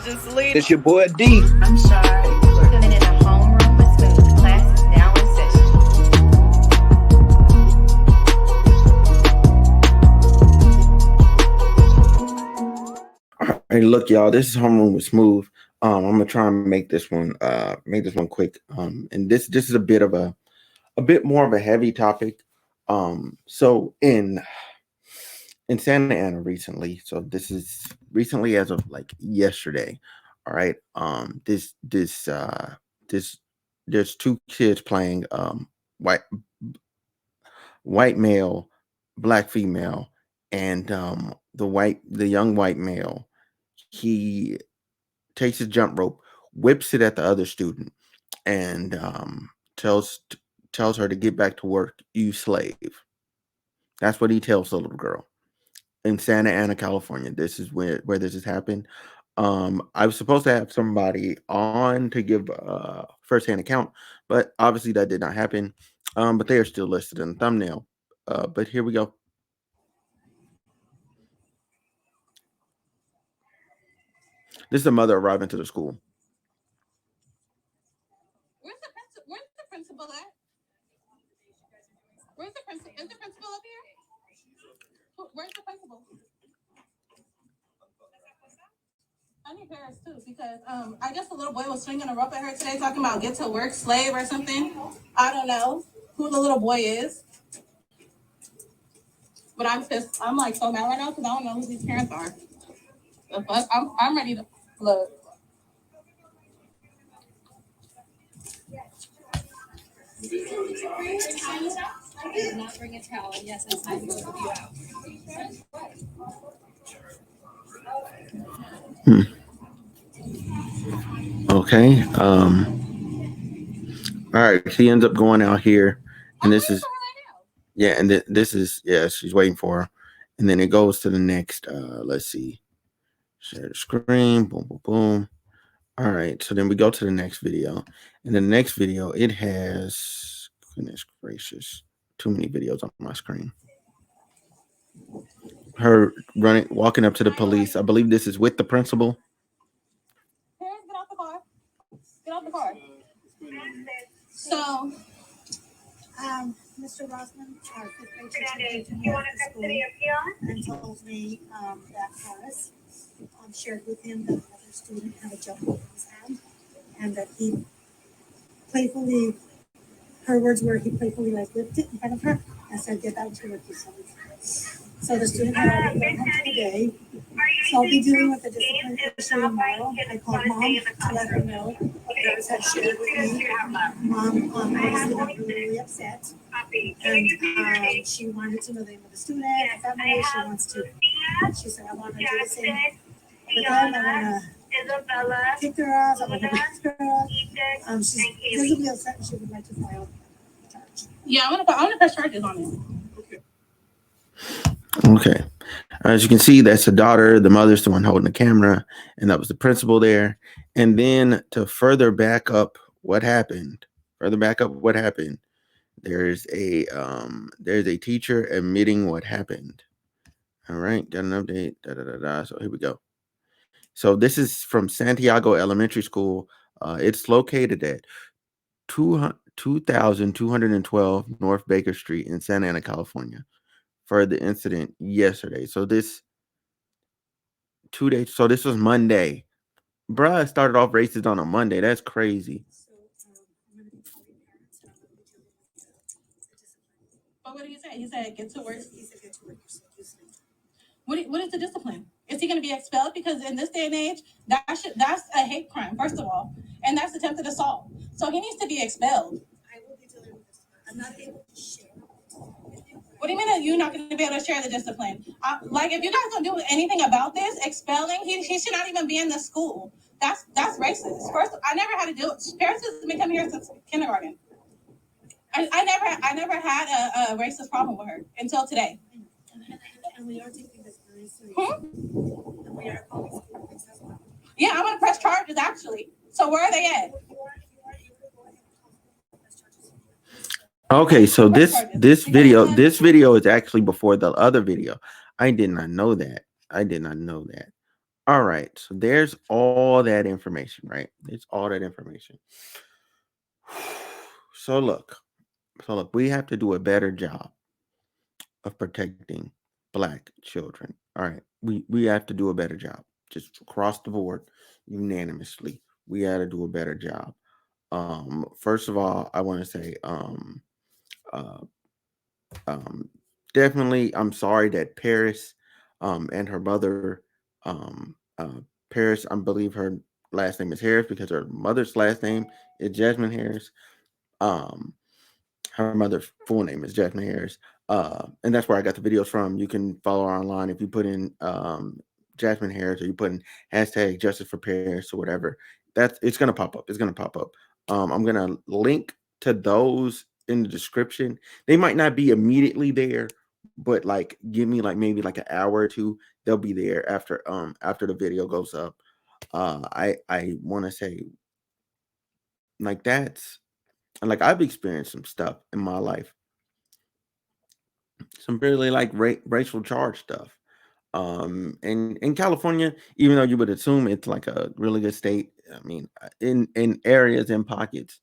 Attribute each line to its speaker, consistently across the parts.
Speaker 1: just leave.
Speaker 2: It's your boy D.
Speaker 1: I'm sorry. We're in a homeroom with Smooth. Class is now in session.
Speaker 3: All right, look, y'all. This is Homeroom with Smooth. I'm gonna try and make this one quick. And this is a bit more of a heavy topic. So in Santa Ana recently, so this is recently as of like yesterday. All right. There's two kids playing white male, black female, and the young white male, he takes his jump rope, whips it at the other student, and tells her to get back to work, you slave. That's what he tells the little girl in Santa Ana, California. This is where this has happened. I was supposed to have somebody on to give a firsthand account, but obviously that did not happen. But they are still listed in the thumbnail. But here we go. This is the mother arriving to the school.
Speaker 4: Where's the principal at? Where's the principal? Is the principal up here? Where's the principal? I need parents too, because I guess the little boy was swinging a rope at her today, talking about get to work, slave or something. I don't know who the little boy is, but I'm pissed. I'm like so mad right now because I don't know who these parents are. But I'm ready to look.
Speaker 5: Not bring a towel. Yes, it's time to go you out.
Speaker 3: Okay. All right. She ends up going out here, and this is this is she's waiting for her, and then it goes to the next. Let's see. Share the screen. Boom, boom, boom. All right. So then we go to the next video, and the next video it has, goodness gracious, too many videos on my screen. Her walking up to the police. I believe this is with the principal.
Speaker 4: Parents, get out the car. Get out the car. So,
Speaker 6: Mr. Rosman, our fifth grade teacher, came to the school and told me that Harris shared with him that another student had a jump in his hand, and that he playfully, her words were, he playfully like whipped it in front of her and said, "Get back to work, you son." So the student had already gone home today. So I'll be dealing with the discipline issue tomorrow. I called mom to let her know what Harris had shared with me. Mom was really upset, and she wanted to know the name of the student, the family. She wants to. She said, "I want to do the same with them. I want to kick their ass. I want to beat their ass." She's visibly upset, and she would like to file a charge.
Speaker 4: Yeah, I want to press charges on him.
Speaker 3: Okay. As you can see, that's the daughter. The mother's the one holding the camera, and that was the principal there. And then to further back up what happened, there's a teacher admitting what happened. All right, got an update. So here we go. So this is from Santiago Elementary School. It's located at 2212 North Baker Street in Santa Ana, California. For the incident yesterday. So this 2 days. So this was Monday. Bruh started off racist on a Monday. That's crazy.
Speaker 4: But what did he say? He said, "Get to work." He said, "Get to work." What is the discipline? Is he going to be expelled? Because in this day and age, that's a hate crime, first of all, and that's attempted assault. So he needs to be expelled.
Speaker 6: I will be dealing with this. I'm not able to share.
Speaker 4: What do you mean that you're not going to be able to share the discipline? Like, if you guys don't do anything about this, expelling, he should not even be in the school. That's racist. First, I never had to do it. Paris has been coming here since kindergarten. I never had a racist problem with her until today.
Speaker 6: And we are taking this very seriously. And we are calling school as well.
Speaker 4: Yeah, I'm going to press charges, actually. So where are they at?
Speaker 3: Okay, so this video is actually before the other video. I did not know that. All right. So there's all that information, right? It's all that information. So look, we have to do a better job of protecting black children. All right. We have to do a better job. Just across the board, unanimously. We got to do a better job. First of all, I want to say uh um definitely I'm sorry that Paris and her mother Paris, I believe her last name is Harris because her mother's last name is Jasmine Harris. Um Her mother's full name is Jasmine Harris. And that's where I got the videos from. You can follow her online if you put in Jasmine Harris or you put in hashtag justice for Paris or whatever. That's it's gonna pop up. It's gonna pop up. I'm gonna link to those in the description. They might not be immediately there, but like give me like maybe like an hour or two. They'll be there after the video goes up. I want to say like that's like I've experienced some stuff in my life, some really like racial charge stuff. And in California, even though you would assume it's like a really good state, I mean, in areas and pockets,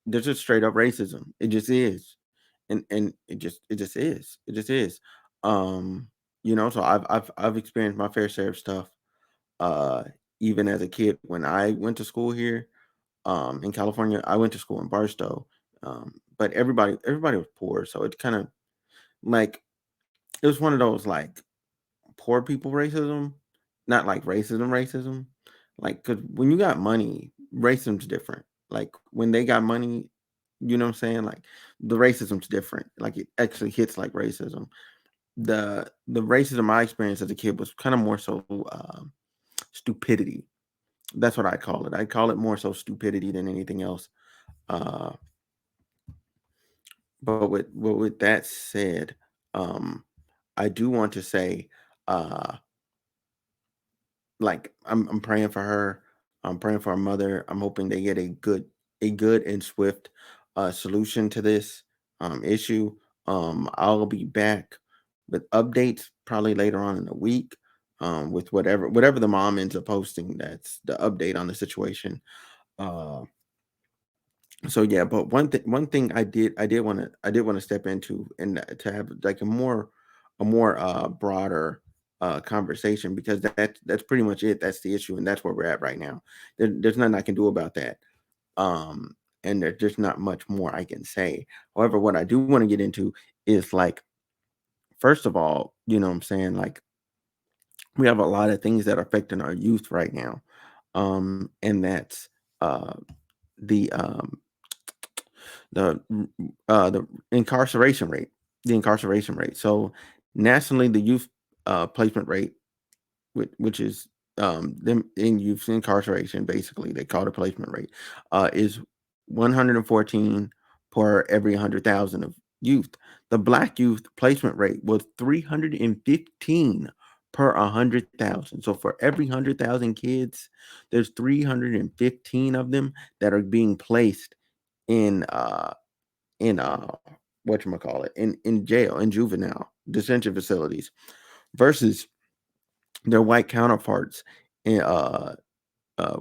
Speaker 3: there's just straight up racism. It just is, and it just is. So I've experienced my fair share of stuff. Uh, Even as a kid, when I went to school here, in California, I went to school in Barstow. But everybody was poor, so it's kind of like it was one of those like poor people racism, not like racism. Like, cause when you got money, racism's different. Like when they got money, you know what I'm saying? Like the racism's different. Like it actually hits like racism. The racism I experienced as a kid was kind of more so stupidity. That's what I call it. I call it more so stupidity than anything else. Uh, but with that said, um, I do want to say, uh, like I'm praying for her. I'm praying for her mother. I'm hoping they get a good and swift solution to this issue. I'll be back with updates probably later on in the week with whatever the mom ends up posting. That's the update on the situation. Uh, so yeah, but one thing I did want to step into and to have like a more broader conversation because that's pretty much it. That's the issue, and that's where we're at right now. There's nothing I can do about that. And there's just not much more I can say. However, what I do want to get into is like, first of all, you know what I'm saying, like we have a lot of things that are affecting our youth right now. And that's uh the the the incarceration rate. So nationally, the youth placement rate, which is them in youth incarceration, basically they call it placement rate, is 114 per every 100,000 of youth. The black youth placement rate was 315 per 100,000. So for every 100,000 kids, there's 315 of them that are being placed in in what you call it in jail in juvenile detention facilities versus their white counterparts in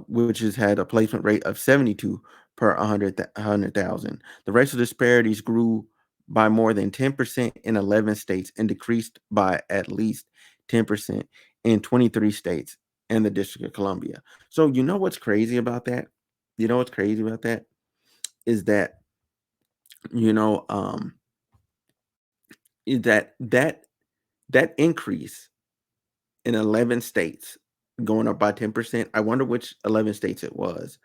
Speaker 3: which has had a placement rate of 72 per 100,000. The racial disparities grew by more than 10% in 11 states and decreased by at least 10% in 23 states and the District of Columbia. So you know what's crazy about that? You know what's crazy about that is that you know is that increase in 11 states going up by 10%. I wonder which 11 states it was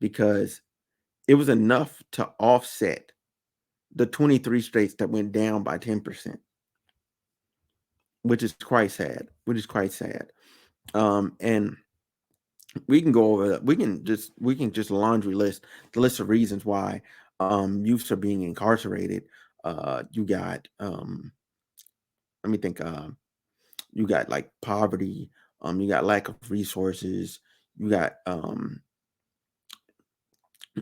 Speaker 3: because it was enough to offset the 23 states that went down by 10%, which is quite sad. And we can go over that. We can just laundry list the list of reasons why youths are being incarcerated. You got let me think. You got like poverty, you got lack of resources, you got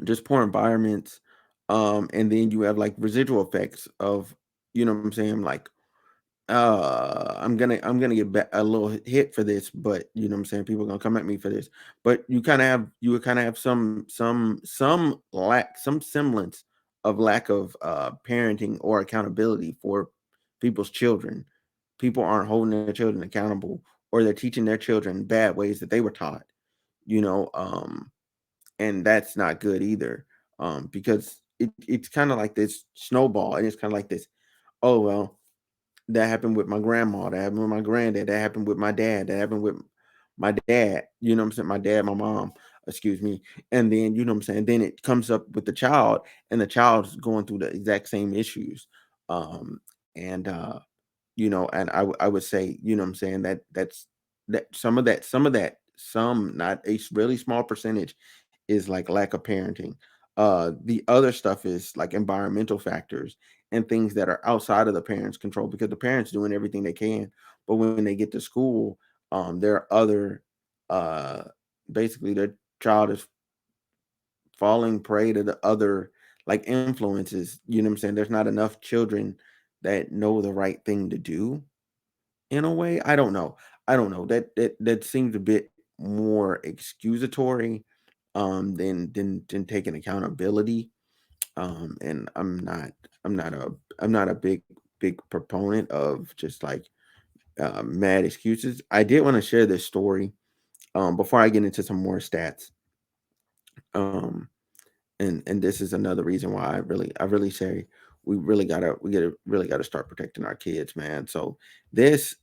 Speaker 3: just poor environments, and then you have like residual effects of, you know what I'm saying, like I'm gonna get back a little hit for this, but you know what I'm saying, people are gonna come at me for this. But you would kind of have some lack, some semblance of lack of parenting or accountability for people's children. People aren't holding their children accountable, or they're teaching their children bad ways that they were taught, you know. And that's not good either. Because it's kind of like this snowball, and it's kind of like this, oh well, that happened with my grandma, that happened with my granddad, that happened with my dad, that happened with my dad, you know what I'm saying? My dad, my mom, excuse me. And then, you know what I'm saying? Then it comes up with the child, and the child's going through the exact same issues. Um, and and I would say, you know what I'm saying, that some, not a really small percentage, is like lack of parenting. The other stuff is like environmental factors and things that are outside of the parents' control, because the parents doing everything they can, but when they get to school, there are other uh basically their child is falling prey to the other like influences. You know what I'm saying? There's not enough children that know the right thing to do in a way. I don't know. That seems a bit more excusatory than taking accountability. And I'm not a big proponent of just like mad excuses. I did want to share this story before I get into some more stats. Um and this is another reason why I really say we really gotta start protecting our kids, man. So this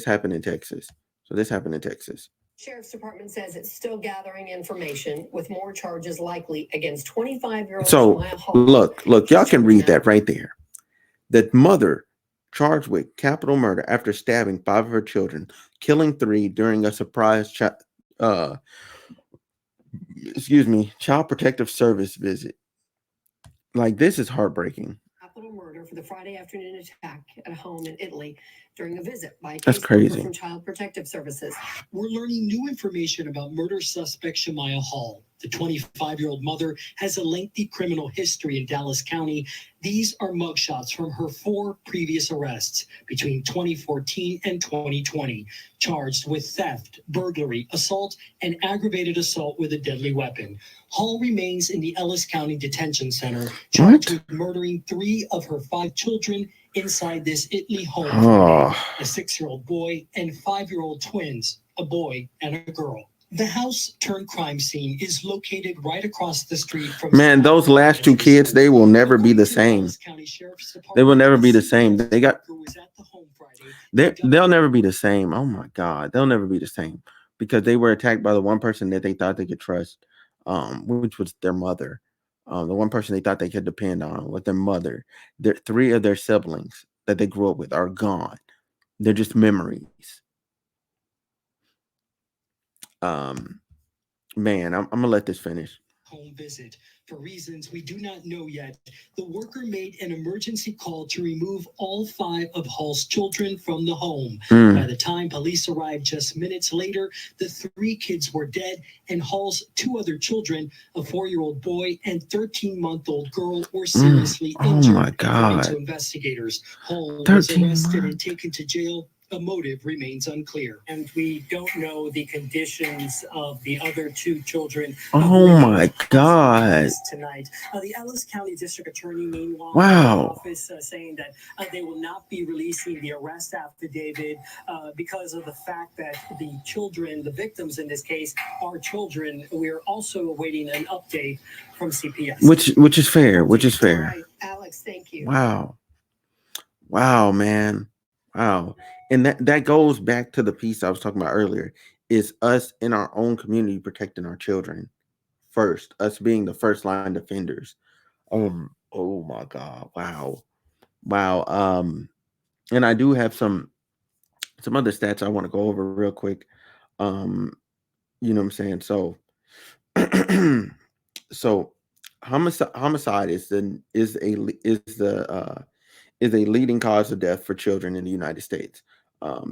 Speaker 3: happened in Texas. So this happened in Texas.
Speaker 2: Sheriff's Department says it's still gathering information with more charges likely against 25-year-old
Speaker 3: So
Speaker 2: Maya Hall.
Speaker 3: look, y'all can read that right there. The mother charged with capital murder after stabbing five of her children, killing three during a surprise uh child protective service visit. Like, this is heartbreaking.
Speaker 2: Capital murder for the Friday afternoon attack at a home in Italy during a visit by a
Speaker 3: That's
Speaker 2: caseworker
Speaker 3: crazy.
Speaker 2: from Child Protective Services.
Speaker 7: We're learning new information about murder suspect Shamaya Hall. The 25-year-old mother has a lengthy criminal history in Dallas County. These are mugshots from her 4 previous arrests between 2014 and 2020, charged with theft, burglary, assault, and aggravated assault with a deadly weapon. Hall remains in the Ellis County Detention Center, charged with murdering 3 of her 5 children inside this Italy home. A 6-year-old boy and 5-year-old twins, a boy and a girl. The house turned crime scene is located right across the street from.
Speaker 3: Man, those last 2 kids, they will never be the same. They will never be the same. They'll never be the same. Oh my God, they'll never be the same, because they were attacked by the one person that they thought they could trust, which was their mother. The one person they thought they could depend on was their mother. 3 of their siblings that they grew up with are gone. They're just memories. Man, I'm gonna let this finish.
Speaker 7: Home visit. For reasons we do not know yet, the worker made an emergency call to remove all 5 of Hall's children from the home. By the time police arrived just minutes later, the 3 kids were dead, and Hall's 2 other children, a 4-year-old boy and 13-month-old girl, were seriously injured.
Speaker 3: Oh my God.
Speaker 7: According to investigators, Hall was arrested and taken to jail. The motive remains unclear. And we don't know the conditions of the other 2 children.
Speaker 3: Oh my God.
Speaker 7: Tonight, the Ellis County District Attorney, meanwhile,
Speaker 3: Wow.
Speaker 7: office saying that they will not be releasing the arrest affidavit because of the fact that the children, the victims in this case, are children. We are also awaiting an update from CPS.
Speaker 3: Which is fair. Which is fair.
Speaker 2: All right, Alex, thank you.
Speaker 3: Wow, man. Wow. And that goes back to the piece I was talking about earlier, is us in our own community protecting our children first, us being the first line defenders. Oh my God. Wow. And I do have some other stats I want to go over real quick. You know what I'm saying? So so homicide is a leading cause of death for children in the United States.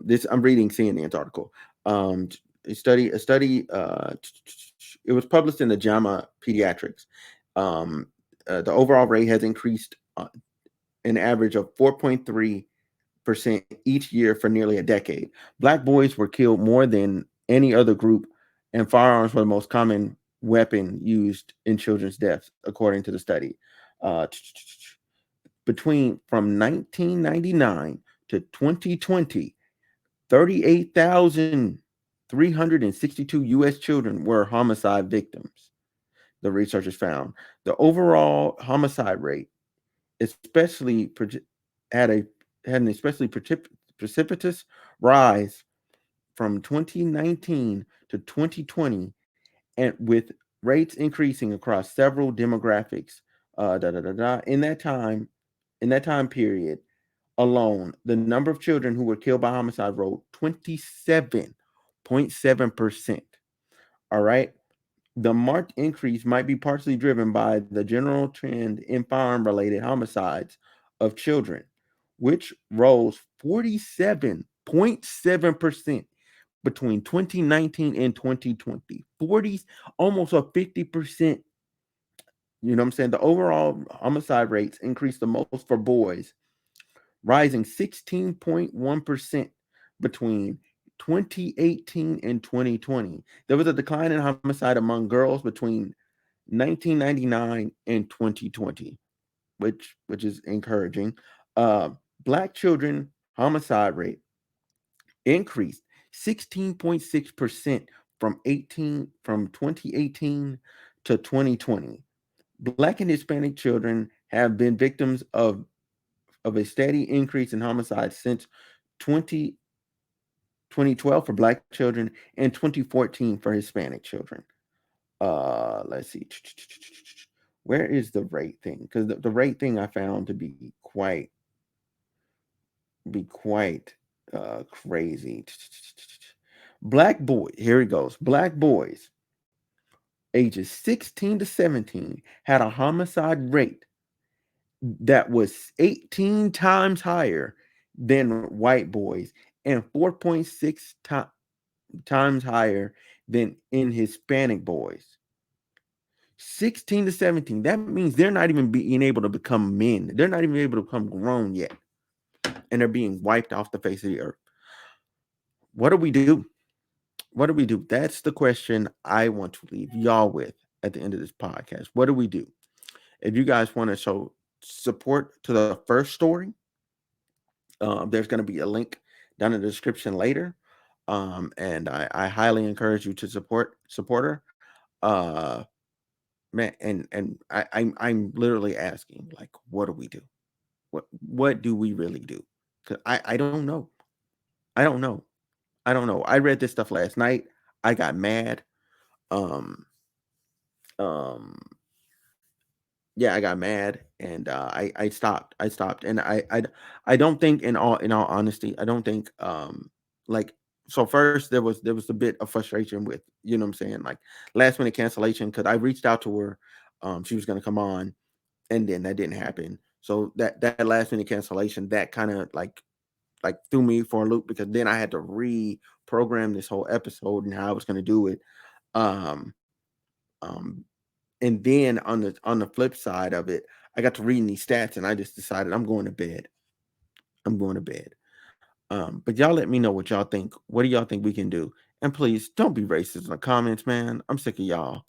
Speaker 3: This, I'm reading CNN's article. A study. It was published in the JAMA Pediatrics. The overall rate has increased an average of 4.3 each year for nearly a decade. Black boys were killed more than any other group, and firearms were the most common weapon used in children's deaths, according to the study. Uh, between from 1999 to 2020, 38,362 U.S. children were homicide victims, the researchers found. The overall homicide rate, especially had a had an especially precipitous rise from 2019 to 2020, and with rates increasing across several demographics. In that time period alone, the number of children who were killed by homicide rose 27.7%. All right. The marked increase might be partially driven by the general trend in firearm related homicides of children, which rose 47.7% between 2019 and 2020. 40, almost a 50%. You know what I'm saying? The overall homicide rates increased the most for boys, rising 16.1% between 2018 and 2020. There was a decline in homicide among girls between 1999 and 2020, which is encouraging. Black children homicide rate increased 16.6% from 2018 to 2020. Black and Hispanic children have been victims of a steady increase in homicides since 20, 2012 for black children and 2014 for Hispanic children. Let's see. Where is the rate thing? Because the rate thing I found to be quite crazy. Black boy, here it goes. Black boys ages 16 to 17 had a homicide rate that was 18 times higher than white boys and 4.6 times higher than in Hispanic boys. 16 to 17. That means they're not even being able to become men. They're not even able to become grown yet. And they're being wiped off the face of the earth. What do we do? What do we do? That's the question I want to leave y'all with at the end of this podcast. What do we do? If you guys want to show support to the first story, there's going to be a link down in the description later. And I highly encourage you to support her. Uh, man, and I'm literally asking, like, what do we do? What do we really do? Because I don't know. I don't know. I don't know. I read this stuff last night. I got mad. Um, um, yeah, I got mad, and I stopped. I stopped, and I don't think, in all honesty, I don't think like, so first there was a bit of frustration with, you know what I'm saying, like, last minute cancellation, because I reached out to her. She was gonna come on, and then that didn't happen. So that last minute cancellation, that kind of like threw me for a loop, because then I had to reprogram this whole episode and how I was gonna do it. Um, um, and then on the flip side of it, I got to reading these stats, and I just decided I'm going to bed. I'm going to bed. But y'all let me know what y'all think. What do y'all think we can do? And please don't be racist in the comments, man. I'm sick of y'all.